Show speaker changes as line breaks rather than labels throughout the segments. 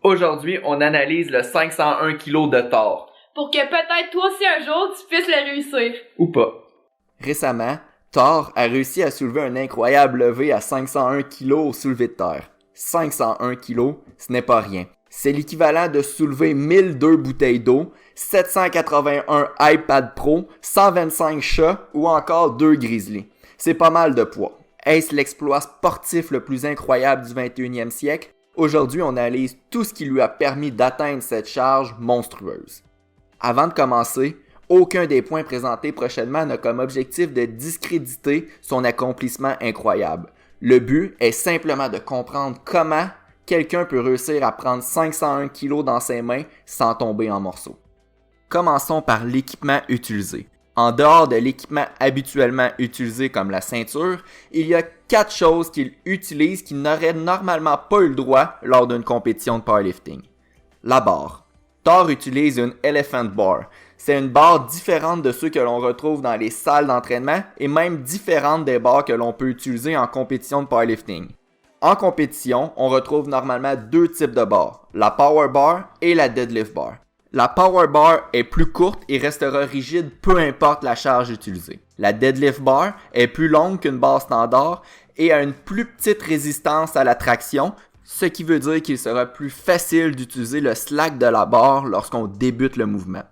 Aujourd'hui, on analyse le 501 kg de Thor.
Pour que peut-être toi aussi un jour, tu puisses le réussir.
Ou pas. Récemment, Thor a réussi à soulever un incroyable levé à 501 kg au soulevé de terre. 501 kg, ce n'est pas rien. C'est l'équivalent de soulever 1002 bouteilles d'eau, 781 iPad Pro, 125 chats ou encore 2 grizzlies. C'est pas mal de poids. Est-ce l'exploit sportif le plus incroyable du 21e siècle? Aujourd'hui, on analyse tout ce qui lui a permis d'atteindre cette charge monstrueuse. Avant de commencer, aucun des points présentés prochainement n'a comme objectif de discréditer son accomplissement incroyable. Le but est simplement de comprendre comment quelqu'un peut réussir à prendre 501 kg dans ses mains sans tomber en morceaux. Commençons par l'équipement utilisé. En dehors de l'équipement habituellement utilisé comme la ceinture, il y a 4 choses qu'il utilise qui n'auraient normalement pas eu le droit lors d'une compétition de powerlifting. La barre. Thor utilise une Elephant Bar. C'est une barre différente de ceux que l'on retrouve dans les salles d'entraînement et même différente des barres que l'on peut utiliser en compétition de powerlifting. En compétition, on retrouve normalement 2 types de barres, la Power Bar et la Deadlift Bar. La Power Bar est plus courte et restera rigide peu importe la charge utilisée. La Deadlift Bar est plus longue qu'une barre standard et a une plus petite résistance à la traction, ce qui veut dire qu'il sera plus facile d'utiliser le slack de la barre lorsqu'on débute le mouvement.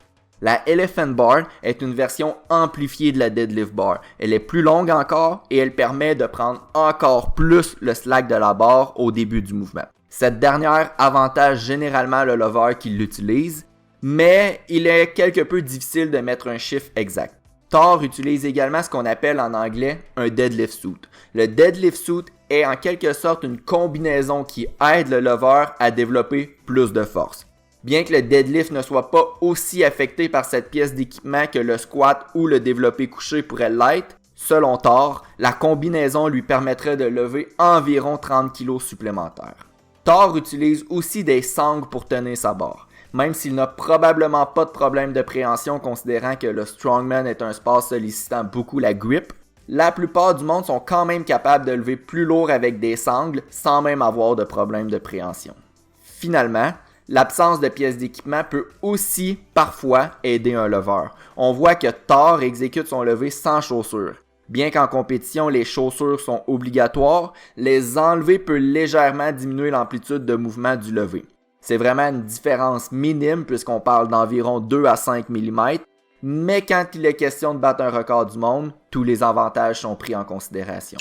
La Elephant Bar est une version amplifiée de la Deadlift Bar. Elle est plus longue encore et elle permet de prendre encore plus le slack de la barre au début du mouvement. Cette dernière avantage généralement le lover qui l'utilise, mais il est quelque peu difficile de mettre un chiffre exact. Thor utilise également ce qu'on appelle en anglais un deadlift suit. Le deadlift suit est en quelque sorte une combinaison qui aide le lover à développer plus de force. Bien que le deadlift ne soit pas aussi affecté par cette pièce d'équipement que le squat ou le développé couché pourrait l'être, selon Thor, la combinaison lui permettrait de lever environ 30 kg supplémentaires. Thor utilise aussi des sangles pour tenir sa barre. Même s'il n'a probablement pas de problème de préhension considérant que le strongman est un sport sollicitant beaucoup la grip, la plupart du monde sont quand même capables de lever plus lourd avec des sangles sans même avoir de problème de préhension. Finalement, l'absence de pièces d'équipement peut aussi parfois aider un lever. On voit que Thor exécute son lever sans chaussures. Bien qu'en compétition les chaussures sont obligatoires, les enlever peut légèrement diminuer l'amplitude de mouvement du lever. C'est vraiment une différence minime puisqu'on parle d'environ 2 à 5 mm, mais quand il est question de battre un record du monde, tous les avantages sont pris en considération.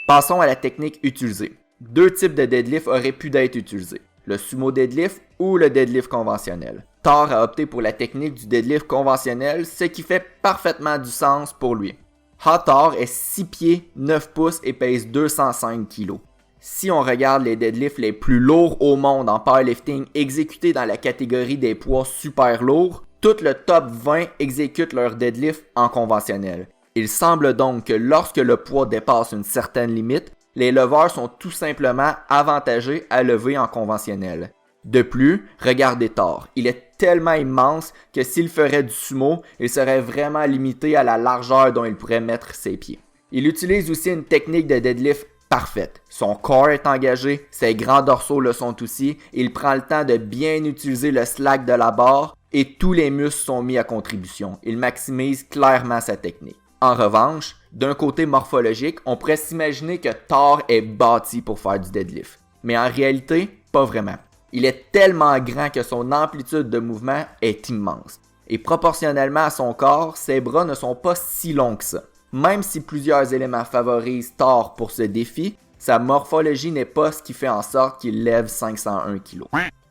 Passons à la technique utilisée. 2 types de deadlift auraient pu d'être utilisés, le sumo deadlift ou le deadlift conventionnel. Thor a opté pour la technique du deadlift conventionnel, ce qui fait parfaitement du sens pour lui. Thor est 6 pieds 9 pouces et pèse 205 kg. Si on regarde les deadlifts les plus lourds au monde en powerlifting exécutés dans la catégorie des poids super lourds, tout le top 20 exécute leur deadlift en conventionnel. Il semble donc que lorsque le poids dépasse une certaine limite, les leveurs sont tout simplement avantagés à lever en conventionnel. De plus, regardez Thor, il est tellement immense que s'il ferait du sumo, il serait vraiment limité à la largeur dont il pourrait mettre ses pieds. Il utilise aussi une technique de deadlift parfaite. Son corps est engagé, ses grands dorsaux le sont aussi, il prend le temps de bien utiliser le slack de la barre et tous les muscles sont mis à contribution. Il maximise clairement sa technique. En revanche, d'un côté morphologique, on pourrait s'imaginer que Thor est bâti pour faire du deadlift. Mais en réalité, pas vraiment. Il est tellement grand que son amplitude de mouvement est immense. Et proportionnellement à son corps, ses bras ne sont pas si longs que ça. Même si plusieurs éléments favorisent Thor pour ce défi, sa morphologie n'est pas ce qui fait en sorte qu'il lève 501 kg.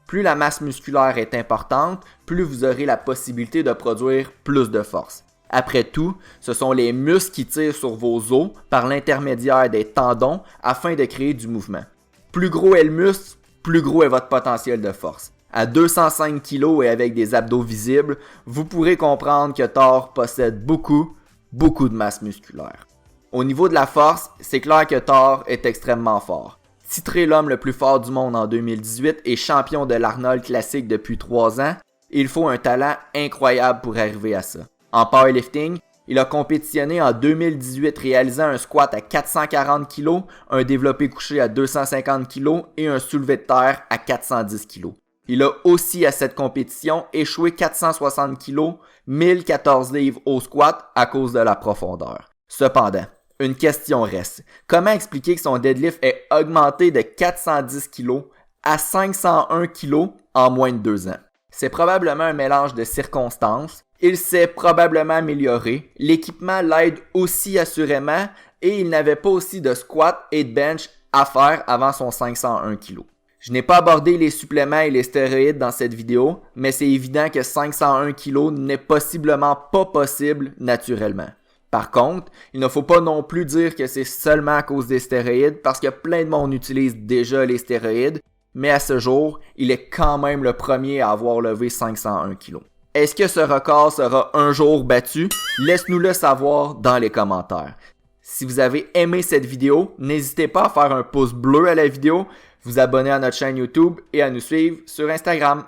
Plus la masse musculaire est importante, plus vous aurez la possibilité de produire plus de force. Après tout, ce sont les muscles qui tirent sur vos os par l'intermédiaire des tendons afin de créer du mouvement. Plus gros est le muscle, plus gros est votre potentiel de force. À 205 kg et avec des abdos visibles, vous pourrez comprendre que Thor possède beaucoup de masse musculaire. Au niveau de la force, c'est clair que Thor est extrêmement fort. Titré l'homme le plus fort du monde en 2018 et champion de l'Arnold Classic depuis 3 ans, il faut un talent incroyable pour arriver à ça. En powerlifting, il a compétitionné en 2018 réalisant un squat à 440 kg, un développé couché à 250 kg et un soulevé de terre à 410 kg. Il a aussi à cette compétition échoué 460 kg, 1014 livres au squat à cause de la profondeur. Cependant, une question reste. Comment expliquer que son deadlift est augmenté de 410 kg à 501 kg en moins de 2 ans? C'est probablement un mélange de circonstances. Il s'est probablement amélioré. L'équipement l'aide aussi assurément et il n'avait pas aussi de squat et de bench à faire avant son 501 kg. Je n'ai pas abordé les suppléments et les stéroïdes dans cette vidéo, mais c'est évident que 501 kg n'est possiblement pas possible naturellement. Par contre, il ne faut pas non plus dire que c'est seulement à cause des stéroïdes parce que plein de monde utilise déjà les stéroïdes, mais à ce jour, il est quand même le premier à avoir levé 501 kg. Est-ce que ce record sera un jour battu? Laisse-nous le savoir dans les commentaires. Si vous avez aimé cette vidéo, n'hésitez pas à faire un pouce bleu à la vidéo, vous abonner à notre chaîne YouTube et à nous suivre sur Instagram.